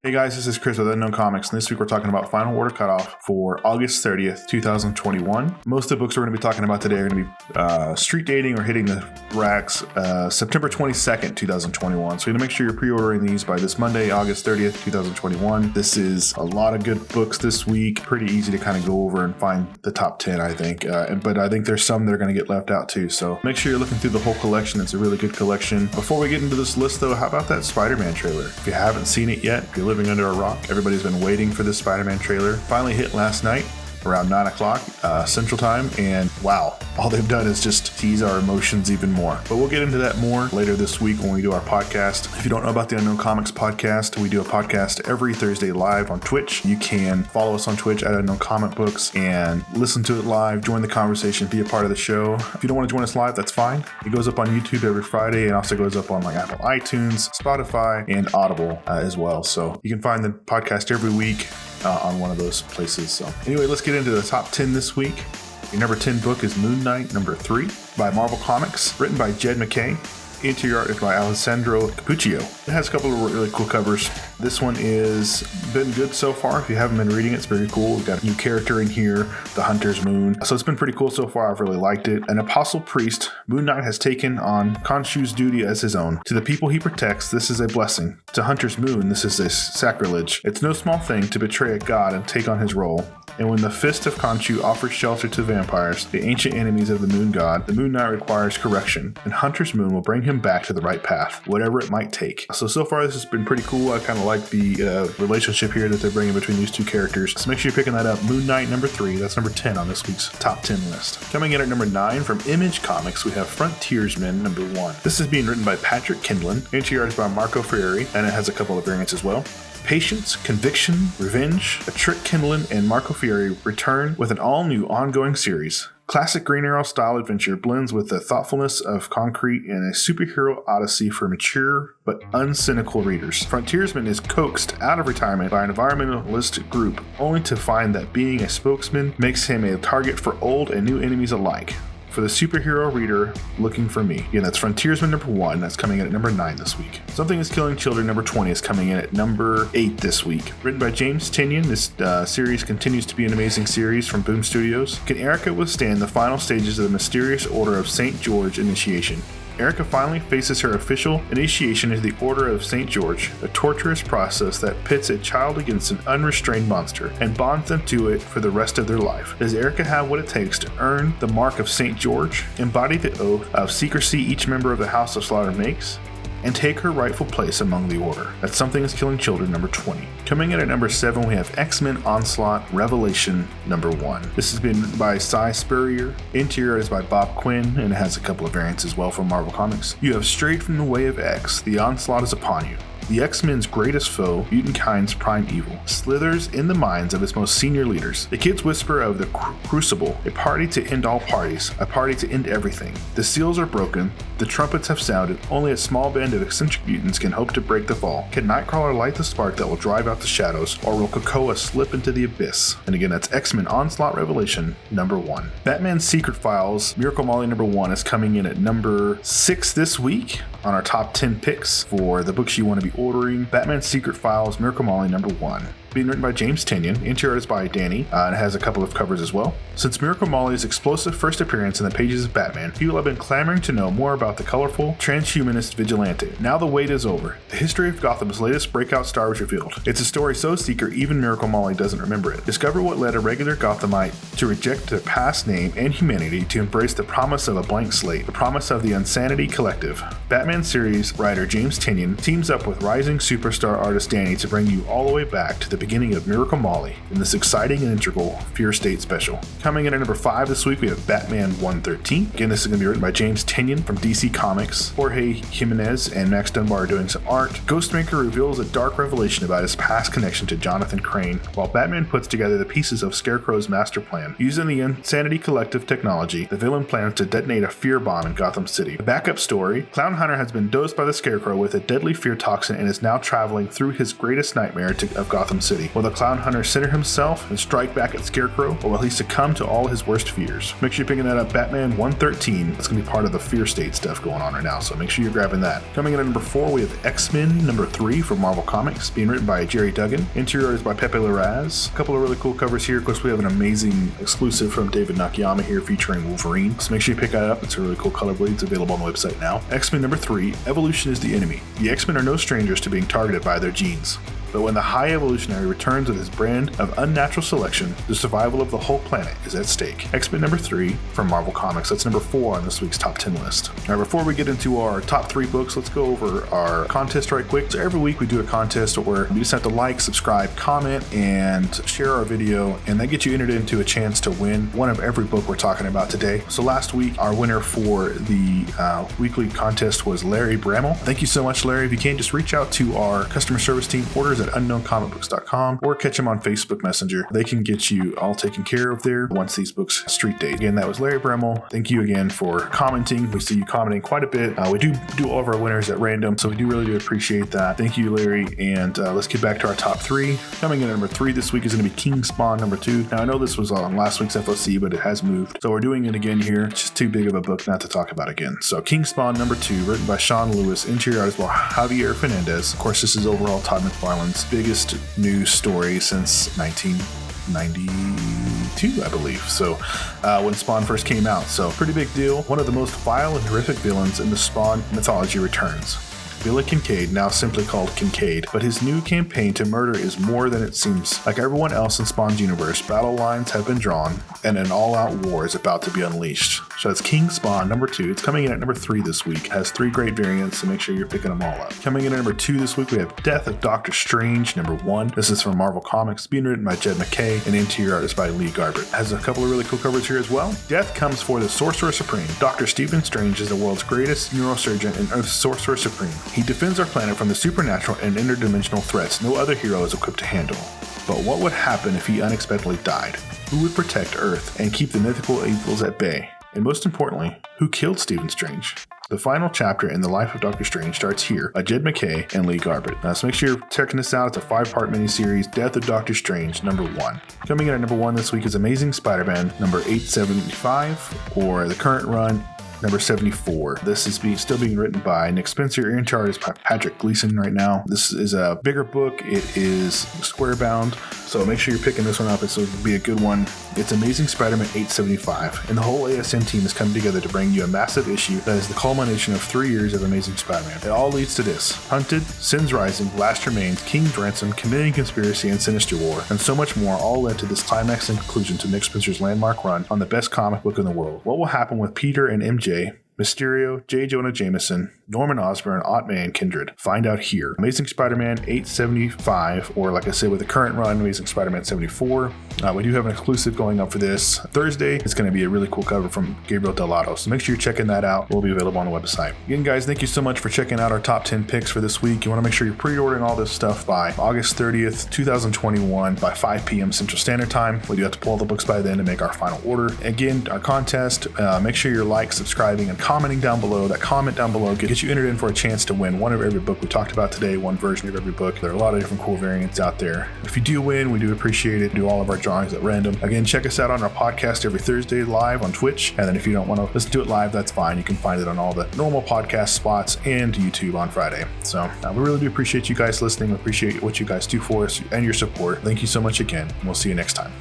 Hey guys, this is Chris with Unknown Comics, and this week we're talking about Final Order Cutoff for August 30th, 2021. Most of the books we're going to be talking about today are going to be street dating or hitting the racks September 22nd, 2021. So you're going to make sure you're pre-ordering these by this Monday, August 30th, 2021. This is a lot of good books this week. Pretty easy to kind of go over and find the top 10, I think. But I think there's some that are going to get left out too. So make sure you're looking through the whole collection. It's a really good collection. Before we get into this list though, how about that Spider-Man trailer? If you haven't seen it yet, if you're living under a rock, everybody's been waiting for this Spider-Man trailer. Finally hit last night around 9 o'clock Central Time, and wow, all they've done is just tease our emotions even more. But we'll get into that more later this week when we do our podcast. If you don't know about the Unknown Comics podcast, we do a podcast every Thursday live on Twitch. You can follow us on Twitch at Unknown Comic Books and listen to it live, join the conversation, be a part of the show. If you don't want to join us live, that's fine. It goes up on YouTube every Friday and also goes up on like Apple iTunes, Spotify, and Audible as well. So you can find the podcast every week on one of those places. So anyway, let's get into the top 10 this week. Your number 10 book is Moon Knight number 3 by Marvel Comics, written by Jed MacKay. Interior art is by Alessandro Capuccio. It has a couple of really cool covers. This one is been good so far. If you haven't been reading it, it's very cool. We've got a new character in here, the Frontiersman. So it's been pretty cool so far. I've really liked it. An apostle priest, Moon Knight has taken on Khonshu's duty as his own. To the people he protects, this is a blessing. To Hunter's Moon, this is a sacrilege. It's no small thing to betray a god and take on his role. And when the Fist of Khonshu offers shelter to vampires, the ancient enemies of the Moon God, the Moon Knight requires correction, and Hunter's Moon will bring him back to the right path, whatever it might take. So far this has been pretty cool. I kind of like the relationship here that they're bringing between these two characters. So make sure you're picking that up. Moon Knight number 3, that's number 10 on this week's top 10 list. Coming in at number 9 from Image Comics, we have Frontiersman number 1. This is being written by Patrick Kindlon, interior art is by Marco Ferreri, and it has a couple of variants as well. Patience, Conviction, Revenge, a Trick Kindlon, and Marco Ferreri return with an all-new ongoing series. Classic Green Arrow style adventure blends with the thoughtfulness of Concrete and a superhero odyssey for mature but uncynical readers. Frontiersman is coaxed out of retirement by an environmentalist group, only to find that being a spokesman makes him a target for old and new enemies alike. For the superhero reader looking for me. Again, that's Frontiersman number 1. That's coming in at number 9 this week. Something is Killing Children number 20 is coming in at number 8 this week. Written by James Tynion, this series continues to be an amazing series from Boom Studios. Can Erica withstand the final stages of the mysterious Order of St. George initiation? Erica finally faces her official initiation into the Order of St. George, a torturous process that pits a child against an unrestrained monster and bonds them to it for the rest of their life. Does Erica have what it takes to earn the mark of St. George, embody the oath of secrecy each member of the House of Slaughter makes, and take her rightful place among the Order? That's Something is Killing Children number 20. Coming in at number 7, we have X-Men Onslaught Revelation number 1. This has been by Cy Spurrier. Interior is by Bob Quinn, and it has a couple of variants as well from Marvel Comics. You have strayed from the way of X. The onslaught is upon you. The X-Men's greatest foe, mutankind's prime evil, slithers in the minds of its most senior leaders. The kids whisper of the Crucible, a party to end all parties, a party to end everything. The seals are broken, the trumpets have sounded, only a small band of eccentric mutants can hope to break the fall. Can Nightcrawler light the spark that will drive out the shadows, or will Krakoa slip into the abyss? And again, that's X-Men Onslaught Revelation number 1. Batman's Secret Files, Miracle Molly number 1 is coming in at number 6 this week on our top 10 picks for the books you want to be ordering. Batman's Secret Files, Miracle Molly number 1. Being written by James Tynion, interior art is by Danny, and it has a couple of covers as well. Since Miracle Molly's explosive first appearance in the pages of Batman, people have been clamoring to know more about the colorful, transhumanist vigilante. Now the wait is over. The history of Gotham's latest breakout star was revealed. It's a story so secret even Miracle Molly doesn't remember it. Discover what led a regular Gothamite to reject their past name and humanity to embrace the promise of a blank slate, the promise of the Insanity Collective. Batman series writer James Tynion teams up with rising superstar artist Danny to bring you all the way back to the beginning of Miracle Molly in this exciting and integral Fear State special. Coming in at number 5 this week, we have Batman 113. Again, this is going to be written by James Tynion from DC Comics. Jorge Jimenez and Max Dunbar are doing some art. Ghostmaker reveals a dark revelation about his past connection to Jonathan Crane, while Batman puts together the pieces of Scarecrow's master plan. Using the Insanity Collective technology, the villain plans to detonate a fear bomb in Gotham City. The backup story, Clown Hunter has been dosed by the Scarecrow with a deadly fear toxin and is now traveling through his greatest nightmare of Gotham City. City? Will the Clown Hunter center himself and strike back at Scarecrow, or will he succumb to all his worst fears? Make sure you're picking that up. Batman 113. That's going to be part of the Fear State stuff going on right now, so make sure you're grabbing that. Coming in at number 4, we have X-Men number 3 from Marvel Comics, being written by Jerry Duggan. Interior is by Pepe Larraz. A couple of really cool covers here. Of course, we have an amazing exclusive from David Nakayama here featuring Wolverine, so make sure you pick that up. It's a really cool color blade. It's available on the website now. X-Men number 3, Evolution is the Enemy. The X-Men are no strangers to being targeted by their genes. But when the High Evolutionary returns with his brand of unnatural selection, the survival of the whole planet is at stake. X-Men number 3 from Marvel Comics. That's number 4 on this week's top 10 list. Now, before we get into our top 3 books, let's go over our contest right quick. So every week we do a contest where we just have to like, subscribe, comment, and share our video, and that gets you entered into a chance to win one of every book we're talking about today. So last week, our winner for the weekly contest was Larry Bramall. Thank you so much, Larry. If you can, just reach out to our customer service team, orders at unknowncomicbooks.com, or catch them on Facebook Messenger. They can get you all taken care of there once these books street date. Again, that was Larry Bramall. Thank you again for commenting. We see you commenting quite a bit. We do all of our winners at random, so we really do appreciate that. Thank you, Larry. And let's get back to our top 3. Coming in at number 3 this week is going to be King Spawn number 2. Now, I know this was on last week's FOC, but it has moved, so we're doing it again here. It's just too big of a book not to talk about again. So King Spawn number 2, written by Sean Lewis, interior artist by Javier Fernandez. Of course, this is overall Todd McFarlane's biggest news story since 1992, I believe. So when Spawn first came out, so pretty big deal. One of the most vile and horrific villains in the Spawn mythology returns. Billy Kincaid, now simply called Kincaid, but his new campaign to murder is more than it seems. Like everyone else in Spawn's universe, battle lines have been drawn, and an all-out war is about to be unleashed. So that's King Spawn number 2. It's coming in at number 3 this week. It has 3 great variants, so make sure you're picking them all up. Coming in at number 2 this week, we have Death of Doctor Strange number 1. This is from Marvel Comics, being written by Jed McKay and interior artist by Lee Garbett. It has a couple of really cool covers here as well. Death comes for the Sorcerer Supreme. Dr. Stephen Strange is the world's greatest neurosurgeon and Earth's Sorcerer Supreme. He defends our planet from the supernatural and interdimensional threats no other hero is equipped to handle. But what would happen if he unexpectedly died? Who would protect Earth and keep the mythical evils at bay? And most importantly, who killed Stephen Strange? The final chapter in the life of Doctor Strange starts here by Jed McKay and Lee Garbett. Now, so make sure you're checking this out. It's a 5-part miniseries, Death of Doctor Strange number 1. Coming in at number 1 this week is Amazing Spider-Man number 875, or the current run, number 74. This is still being written by Nick Spencer. Interior artist by Patrick Gleason right now. This is a bigger book. It is square bound, so make sure you're picking this one up. It's going to be a good one. It's Amazing Spider-Man 875, and the whole ASM team has come together to bring you a massive issue that is the culmination of 3 years of Amazing Spider-Man. It all leads to this: Hunted, Sins Rising, Last Remains, King's Ransom, Committing Conspiracy, and Sinister War, and so much more, all led to this climax and conclusion to Nick Spencer's landmark run on the best comic book in the world. What will happen with Peter and MJ, Mysterio, J. Jonah Jameson, Norman Osborn, Aunt May, and Kindred? Find out here. Amazing Spider-Man 875, or like I said, with the current run, Amazing Spider-Man 74. We do have an exclusive going up for this Thursday. It's going to be a really cool cover from Gabriel Delato, so make sure you're checking that out. It will be available on the website. Again, guys, thank you so much for checking out our top 10 picks for this week. You want to make sure you're pre-ordering all this stuff by August 30th, 2021 by 5 p.m. Central Standard Time. We do have to pull the books by then to make our final order. Again, our contest, make sure you're subscribing, and commenting down below. That comment down below gets you entered in for a chance to win one of every book we talked about today, one version of every book. There are a lot of different cool variants out there. If you do win, we do appreciate it. We do all of our drawings at random. Again, check us out on our podcast every Thursday live on Twitch. And then if you don't want to listen to it live, that's fine. You can find it on all the normal podcast spots and YouTube on Friday. So we really do appreciate you guys listening. We appreciate what you guys do for us and your support. Thank you so much again. We'll see you next time.